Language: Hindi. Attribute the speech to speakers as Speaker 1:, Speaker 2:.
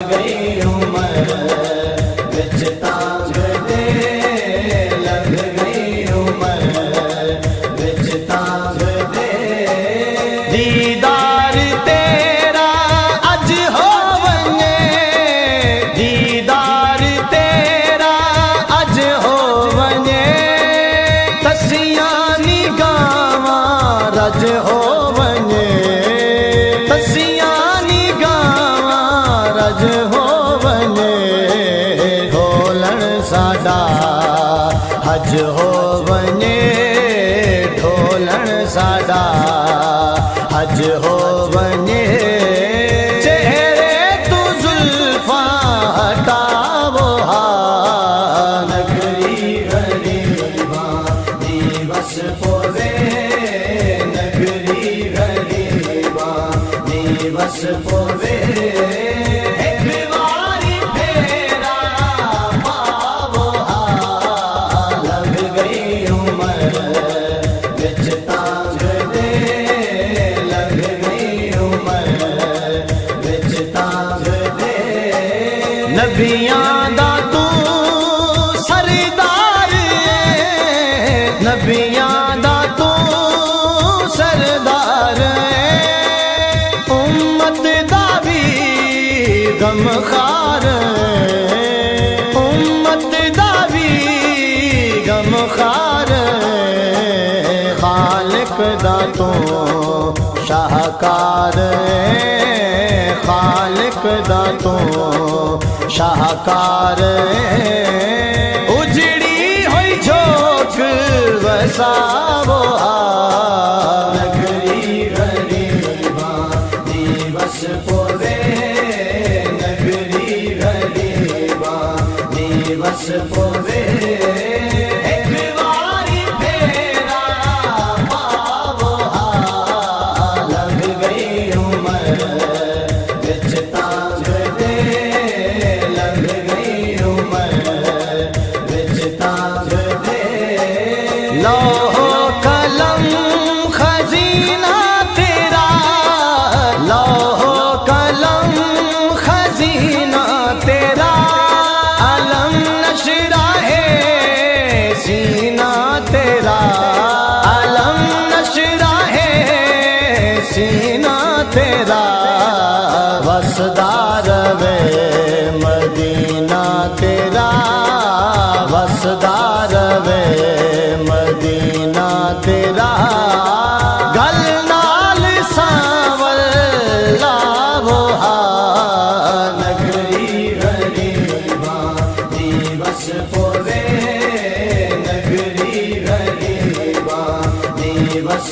Speaker 1: गई उमर विच तांग दे, लग गई उमर विच तांग दे। दीदार तेरा अज हो वने, दीदार तेरा अज हो वने, तसियां निगावां रज हो वने, तसियां निगावां रज हो वने। ढोलण साडा हज हो वने, ढोलण साडा हज हो वने। चेहरे तू जुल्फा हटावो हा, नगरी गरीबा दिवस पोवे, नगरी गरीबा दिवस पोवे। एक बारी फेरा पावो हा, लग गई उमर विच तांग दे, लग गई उमर विच तांग दे। नबियां दा तू सरदार है, नबियां दा तू सरदार है, उम्मत दा भी गमखार है, उम्मत दा भी गमखार है। खालिक दा तू शाहकार है, खालिक दा तू शाहकार है। उजड़ी हुई झोंक वसावो हा, नगरी गरीबा दिवस पोवे, नगरी गरीबा दिवस पोवे। एक बारी फेरा पावो हा, लग गई उमर विच तांग दे, लग गई उमर विच तांग दे। लौहो कलम खजीना तेरा, लौहो कलम खजीना तेरा, अलम नशरा है सीना तेरा, अलम नशरा है सीना तेरा। वसदार वे मदीना तेरा, वसदार वे मदीना तेरा। गल नाल सांवल लावो हा, नगरी गरीबा दिवस पोवे, नगरी गरीबा दिवस